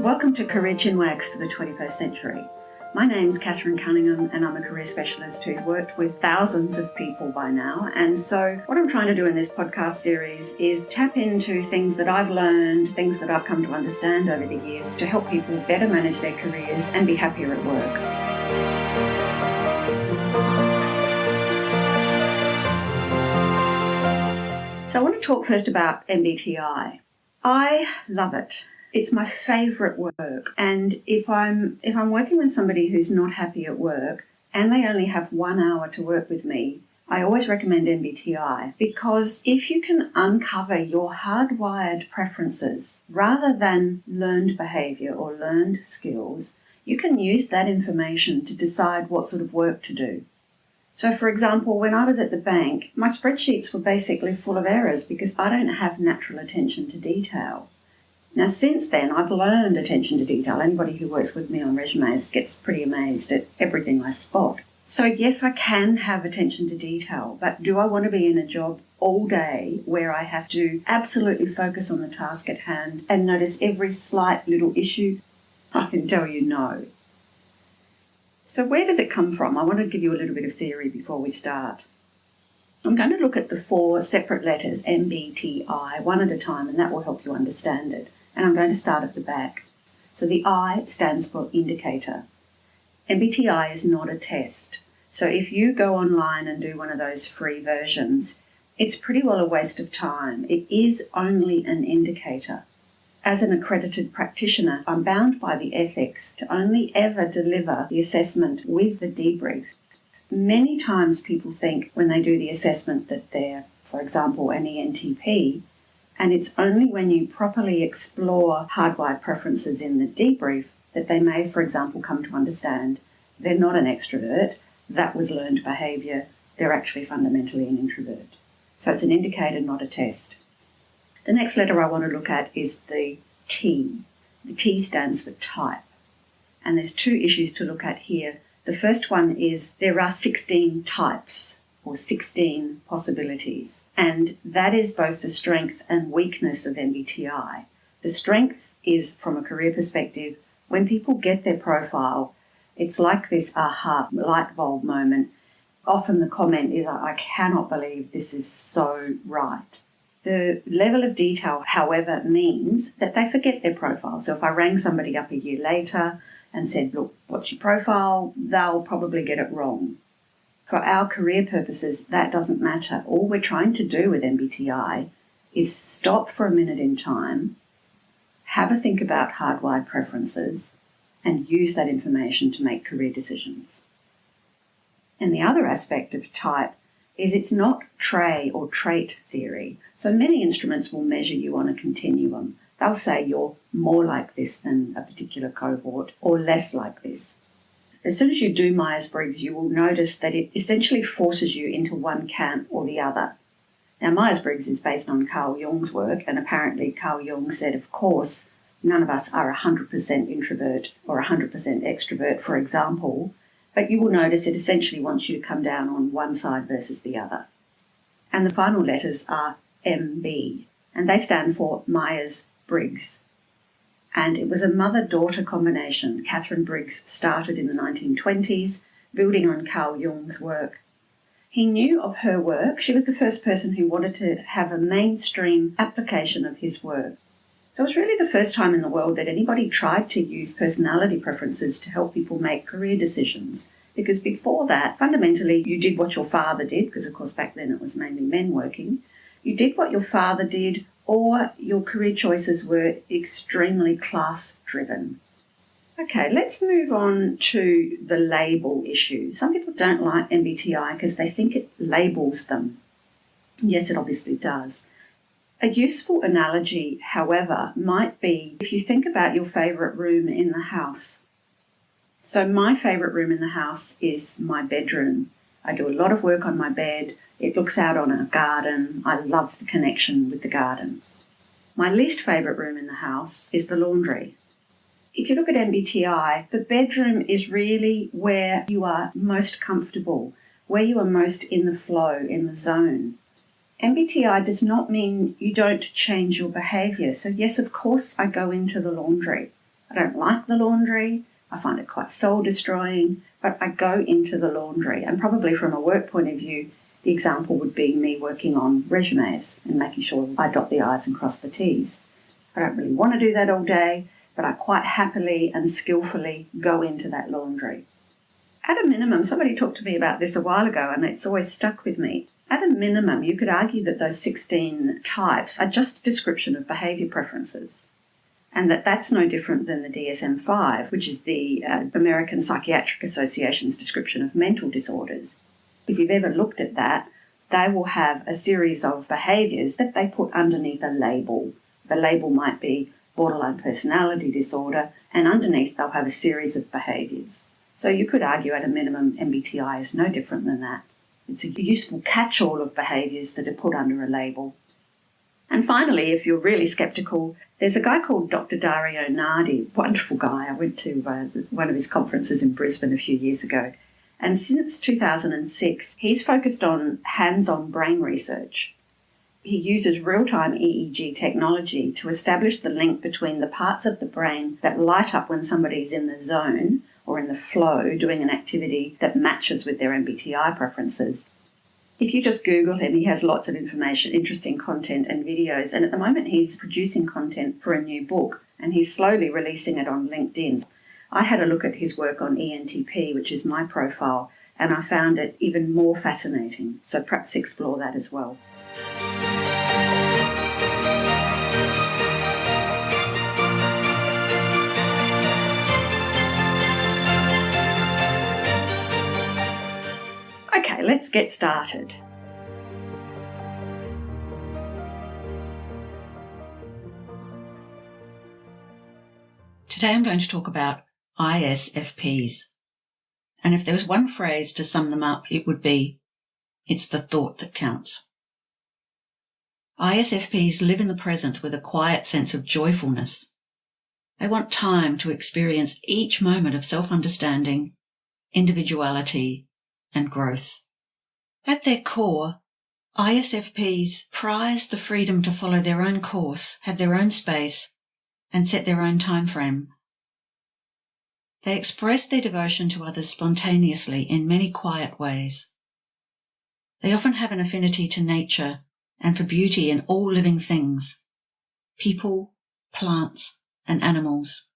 Welcome to Career Chinwags for the 21st century. My name's Catherine Cunningham and I'm a career specialist who's worked with thousands of people by now. And so what I'm trying to do in this podcast series is tap into things that I've learned, things that I've come to understand over the years to help people better manage their careers and be happier at work. So I want to talk first about MBTI. I love it. It's my favourite work, and if I'm working with somebody who's not happy at work and they only have 1 hour to work with me, I always recommend MBTI, because if you can uncover your hardwired preferences rather than learned behaviour or learned skills, you can use that information to decide what sort of work to do. So, for example, when I was at the bank, my spreadsheets were basically full of errors because I don't have natural attention to detail. Now, since then, I've learned attention to detail. Anybody who works with me on resumes gets pretty amazed at everything I spot. So, yes, I can have attention to detail, but do I want to be in a job all day where I have to absolutely focus on the task at hand and notice every slight little issue? I can tell you no. So where does it come from? I want to give you a little bit of theory before we start. I'm going to look at the 4 separate letters, MBTI, one at a time, and that will help you understand it. And I'm going to start at the back. So the I stands for indicator. MBTI is not a test. So if you go online and do one of those free versions, it's pretty well a waste of time. It is only an indicator. As an accredited practitioner, I'm bound by the ethics to only ever deliver the assessment with the debrief. Many times people think when they do the assessment that they're, for example, an ENTP, and it's only when you properly explore hardwired preferences in the debrief that they may, for example, come to understand they're not an extrovert, that was learned behaviour, they're actually fundamentally an introvert. So it's an indicator, not a test. The next letter I want to look at is the T. The T stands for type. And there's 2 issues to look at here. The first one is there are 16 types or 16 possibilities. And that is both the strength and weakness of MBTI. The strength is, from a career perspective, when people get their profile, it's like this aha light bulb moment. Often the comment is, I cannot believe this is so right. The level of detail, however, means that they forget their profile. So if I rang somebody up a year later and said, look, what's your profile? They'll probably get it wrong. For our career purposes, that doesn't matter. All we're trying to do with MBTI is stop for a minute in time, have a think about hardwired preferences, and use that information to make career decisions. And the other aspect of type is it's not trait or trait theory. So many instruments will measure you on a continuum. They'll say you're more like this than a particular cohort or less like this. As soon as you do Myers-Briggs, you will notice that it essentially forces you into one camp or the other. Now, Myers-Briggs is based on Carl Jung's work, and apparently Carl Jung said, of course, none of us are 100% introvert or 100% extrovert, for example, but you will notice it essentially wants you to come down on one side versus the other. And the final letters are MB, and they stand for Myers-Briggs. And it was a mother-daughter combination. Catherine Briggs started in the 1920s, building on Carl Jung's work. He knew of her work. She was the first person who wanted to have a mainstream application of his work. So it was really the first time in the world that anybody tried to use personality preferences to help people make career decisions. Because before that, fundamentally, you did what your father did, because of course back then it was mainly men working. You did what your father did, or your career choices were extremely class-driven. Okay, let's move on to the label issue. Some people don't like MBTI because they think it labels them. Yes, it obviously does. A useful analogy, however, might be if you think about your favourite room in the house. So my favourite room in the house is my bedroom. I do a lot of work on my bed. It looks out on a garden. I love the connection with the garden. My least favourite room in the house is the laundry. If you look at MBTI, the bedroom is really where you are most comfortable, where you are most in the flow, in the zone. MBTI does not mean you don't change your behaviour. So yes, of course, I go into the laundry. I don't like the laundry. I find it quite soul-destroying, but I go into the laundry. And probably from a work point of view, the example would be me working on resumes and making sure I dot the I's and cross the T's. I don't really want to do that all day, but I quite happily and skillfully go into that laundry. At a minimum, somebody talked to me about this a while ago, and it's always stuck with me. At a minimum, you could argue that those 16 types are just a description of behaviour preferences, and that's no different than the DSM-5, which is the American Psychiatric Association's description of mental disorders. If you've ever looked at that, they will have a series of behaviours that they put underneath a label. The label might be borderline personality disorder, and underneath they'll have a series of behaviours. So you could argue at a minimum MBTI is no different than that. It's a useful catch-all of behaviours that are put under a label. And finally, if you're really sceptical, there's a guy called Dr. Dario Nardi, wonderful guy. I went to one of his conferences in Brisbane a few years ago. And since 2006, he's focused on hands-on brain research. He uses real-time EEG technology to establish the link between the parts of the brain that light up when somebody's in the zone or in the flow doing an activity that matches with their MBTI preferences. If you just Google him, he has lots of information, interesting content and videos. And at the moment, he's producing content for a new book, and he's slowly releasing it on LinkedIn. I had a look at his work on ENTP, which is my profile, and I found it even more fascinating. So perhaps explore that as well. Okay, let's get started. Today I'm going to talk about ISFPs. And if there was one phrase to sum them up, it would be, it's the thought that counts. ISFPs live in the present with a quiet sense of joyfulness. They want time to experience each moment of self-understanding, individuality, and growth. At their core, ISFPs prize the freedom to follow their own course, have their own space, and set their own time frame. They express their devotion to others spontaneously in many quiet ways. They often have an affinity to nature and for beauty in all living things, people, plants, and animals.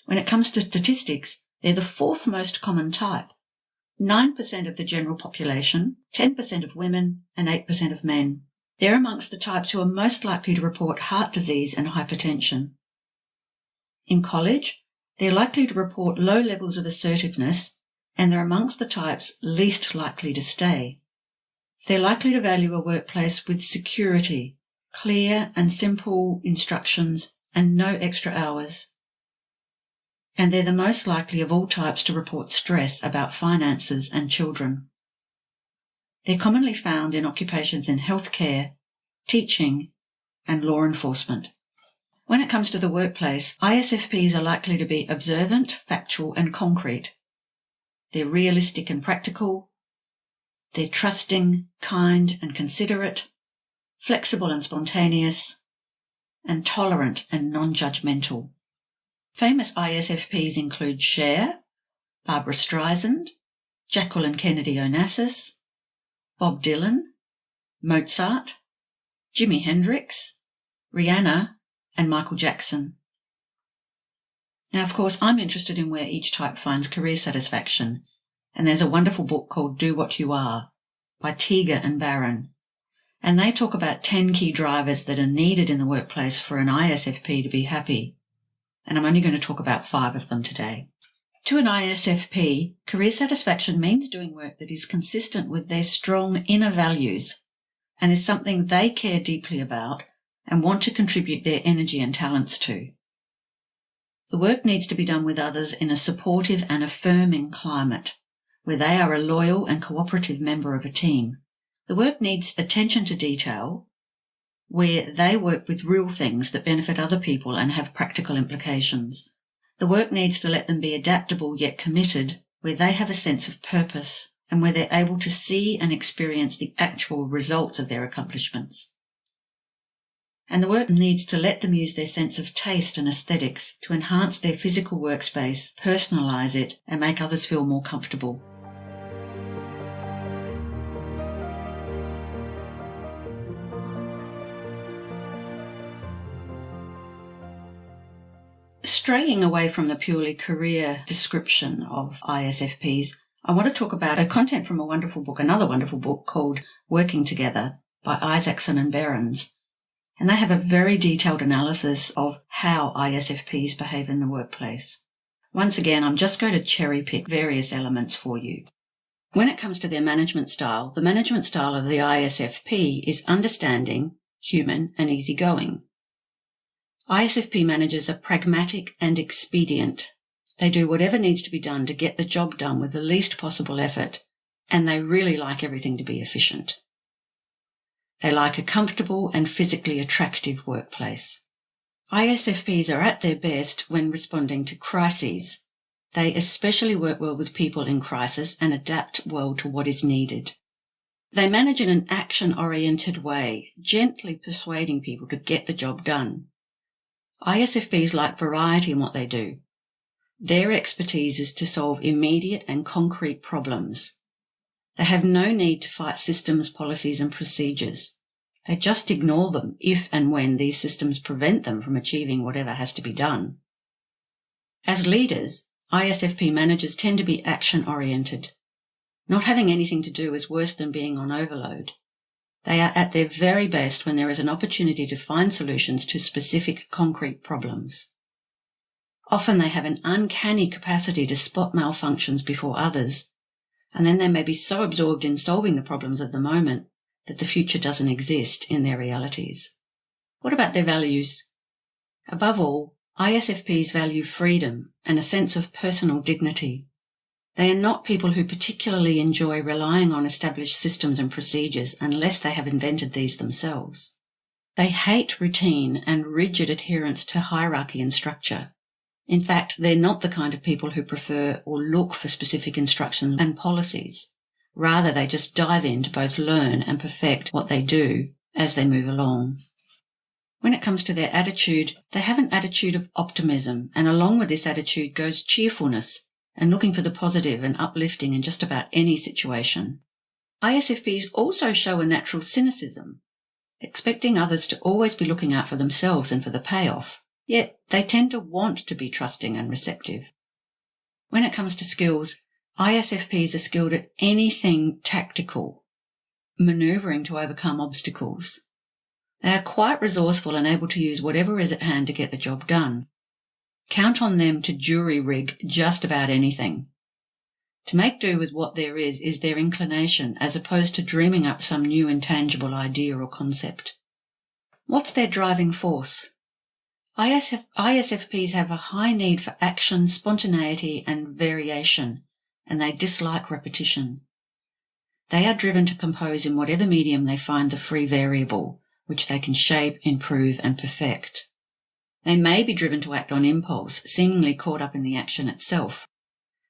When it comes to statistics, they're the fourth most common type. 9% of the general population, 10% of women, and 8% of men. They're amongst the types who are most likely to report heart disease and hypertension. In college, they're likely to report low levels of assertiveness, and they're amongst the types least likely to stay. They're likely to value a workplace with security, clear and simple instructions, and no extra hours. And they're the most likely of all types to report stress about finances and children. They're commonly found in occupations in healthcare, teaching, and law enforcement. When it comes to the workplace, ISFPs are likely to be observant, factual, and concrete. They're realistic and practical. They're trusting, kind, and considerate, flexible and spontaneous, and tolerant and non-judgmental. Famous ISFPs include Cher, Barbara Streisand, Jacqueline Kennedy Onassis, Bob Dylan, Mozart, Jimi Hendrix, Rihanna, and Michael Jackson. Now, of course, I'm interested in where each type finds career satisfaction, and there's a wonderful book called Do What You Are by Teager and Barron, and they talk about 10 key drivers that are needed in the workplace for an ISFP to be happy. And I'm only going to talk about 5 of them today. To an ISFP, career satisfaction means doing work that is consistent with their strong inner values and is something they care deeply about and want to contribute their energy and talents to. The work needs to be done with others in a supportive and affirming climate, where they are a loyal and cooperative member of a team. The work needs attention to detail, where they work with real things that benefit other people and have practical implications. The work needs to let them be adaptable yet committed, where they have a sense of purpose and where they're able to see and experience the actual results of their accomplishments. and the work needs to let them use their sense of taste and aesthetics to enhance their physical workspace, personalise it, and make others feel more comfortable. Straying away from the purely career description of ISFPs, I want to talk about a content from another wonderful book called Working Together by Isaacson and Behrens. And they have a very detailed analysis of how ISFPs behave in the workplace. Once again, I'm just going to cherry pick various elements for you. When it comes to their management style, the management style of the ISFP is understanding, human, and easygoing. ISFP managers are pragmatic and expedient. They do whatever needs to be done to get the job done with the least possible effort, and they really like everything to be efficient. They like a comfortable and physically attractive workplace. ISFPs are at their best when responding to crises. They especially work well with people in crisis and adapt well to what is needed. They manage in an action-oriented way, gently persuading people to get the job done. ISFPs like variety in what they do. Their expertise is to solve immediate and concrete problems. They have no need to fight systems, policies, and procedures. They just ignore them if and when these systems prevent them from achieving whatever has to be done. As leaders, ISFP managers tend to be action-oriented. Not having anything to do is worse than being on overload. They are at their very best when there is an opportunity to find solutions to specific concrete problems. Often they have an uncanny capacity to spot malfunctions before others, and then they may be so absorbed in solving the problems of the moment that the future doesn't exist in their realities. What about their values? Above all, ISFPs value freedom and a sense of personal dignity. They are not people who particularly enjoy relying on established systems and procedures unless they have invented these themselves. They hate routine and rigid adherence to hierarchy and structure. In fact, they're not the kind of people who prefer or look for specific instructions and policies. Rather, they just dive in to both learn and perfect what they do as they move along. When it comes to their attitude, they have an attitude of optimism, and along with this attitude goes cheerfulness and looking for the positive and uplifting in just about any situation. ISFPs also show a natural cynicism, expecting others to always be looking out for themselves and for the payoff, yet they tend to want to be trusting and receptive. When it comes to skills, ISFPs are skilled at anything tactical, manoeuvring to overcome obstacles. They are quite resourceful and able to use whatever is at hand to get the job done. Count on them to jury-rig just about anything. To make do with what there is their inclination, as opposed to dreaming up some new intangible idea or concept. What's their driving force? ISFPs have a high need for action, spontaneity, and variation, and they dislike repetition. They are driven to compose in whatever medium they find the free variable, which they can shape, improve, and perfect. They may be driven to act on impulse, seemingly caught up in the action itself.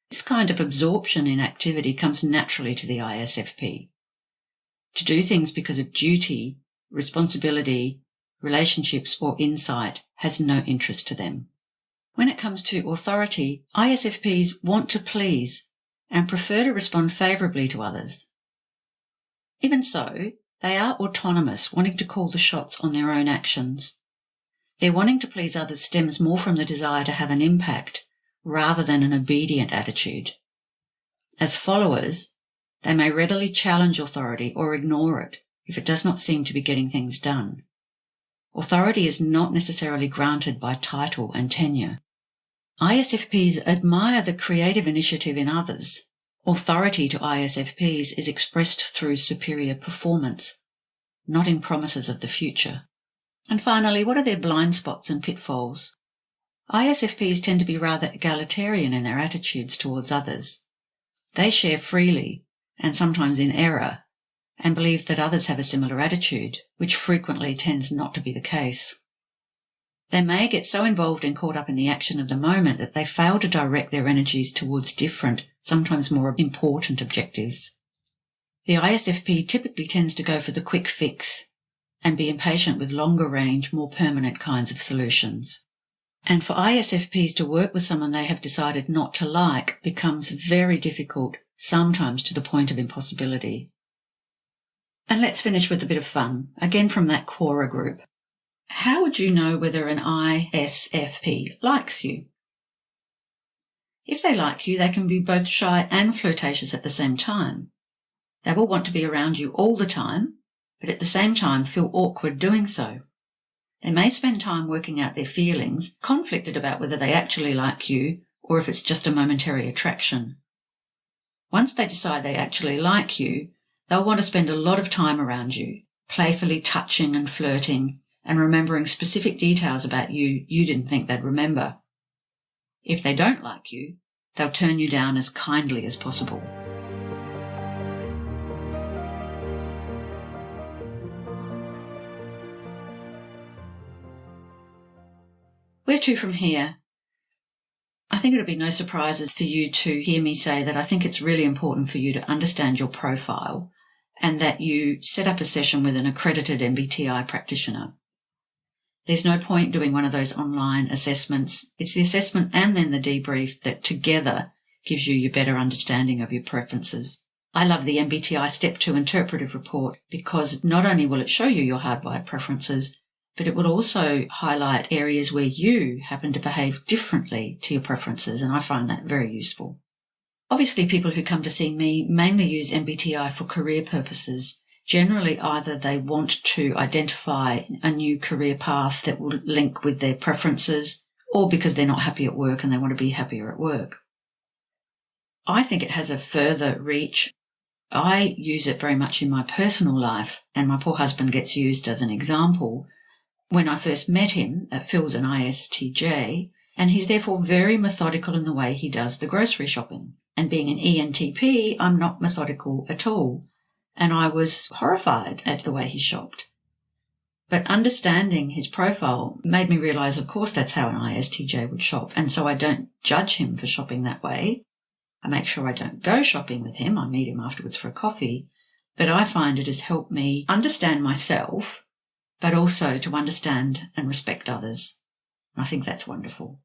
This kind of absorption in activity comes naturally to the ISFP. To do things because of duty, responsibility, relationships, or insight has no interest to them. When it comes to authority, ISFPs want to please and prefer to respond favourably to others. Even so, they are autonomous, wanting to call the shots on their own actions. Their wanting to please others stems more from the desire to have an impact rather than an obedient attitude. As followers, they may readily challenge authority or ignore it if it does not seem to be getting things done. Authority is not necessarily granted by title and tenure. ISFPs admire the creative initiative in others. Authority to ISFPs is expressed through superior performance, not in promises of the future. And finally, what are their blind spots and pitfalls? ISFPs tend to be rather egalitarian in their attitudes towards others. They share freely, and sometimes in error, and believe that others have a similar attitude, which frequently tends not to be the case. They may get so involved and caught up in the action of the moment that they fail to direct their energies towards different, sometimes more important objectives. The ISFP typically tends to go for the quick fix. and be impatient with longer range, more permanent kinds of solutions. And for ISFPs to work with someone they have decided not to like becomes very difficult, sometimes to the point of impossibility. And let's finish with a bit of fun, again from that Quora group. How would you know whether an ISFP likes you? If they like you, they can be both shy and flirtatious at the same time. They will want to be around you all the time, but at the same time feel awkward doing so. They may spend time working out their feelings, conflicted about whether they actually like you or if it's just a momentary attraction. Once they decide they actually like you, they'll want to spend a lot of time around you, playfully touching and flirting and remembering specific details about you didn't think they'd remember. If they don't like you, they'll turn you down as kindly as possible. Where to from here? I think it'll be no surprises for you to hear me say that I think it's really important for you to understand your profile and that you set up a session with an accredited MBTI practitioner. There's no point doing one of those online assessments. It's the assessment and then the debrief that together gives you your better understanding of your preferences. I love the MBTI Step 2 interpretive report because not only will it show you your hardwired preferences, but it will also highlight areas where you happen to behave differently to your preferences, and I find that very useful. Obviously, people who come to see me mainly use MBTI for career purposes. Generally, either they want to identify a new career path that will link with their preferences, or because they're not happy at work and they want to be happier at work. I think it has a further reach. I use it very much in my personal life, and my poor husband gets used as an example. When I first met him, Phil's an ISTJ, and he's therefore very methodical in the way he does the grocery shopping. And being an ENTP, I'm not methodical at all. And I was horrified at the way he shopped. But understanding his profile made me realise, of course, that's how an ISTJ would shop. And so I don't judge him for shopping that way. I make sure I don't go shopping with him. I meet him afterwards for a coffee. But I find it has helped me understand myself, but also to understand and respect others. I think that's wonderful.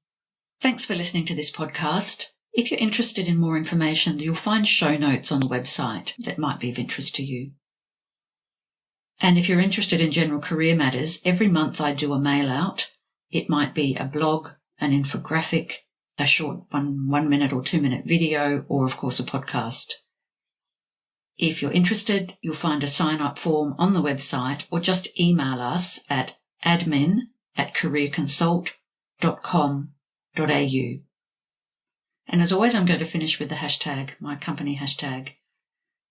Thanks for listening to this podcast. If you're interested in more information, you'll find show notes on the website that might be of interest to you. And if you're interested in general career matters, every month I do a mail out. It might be a blog, an infographic, a short 1 minute or 2 minute video, or of course a podcast. If you're interested, you'll find a sign-up form on the website or just email us at admin@careerconsult.com.au. And as always, I'm going to finish with the hashtag, my company hashtag.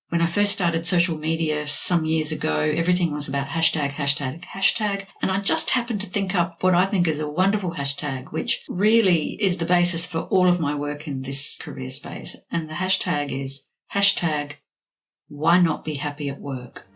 When I first started social media some years ago, everything was about hashtag, and I just happened to think up what I think is a wonderful hashtag, which really is the basis for all of my work in this career space. And the hashtag is hashtag, why not be happy at work?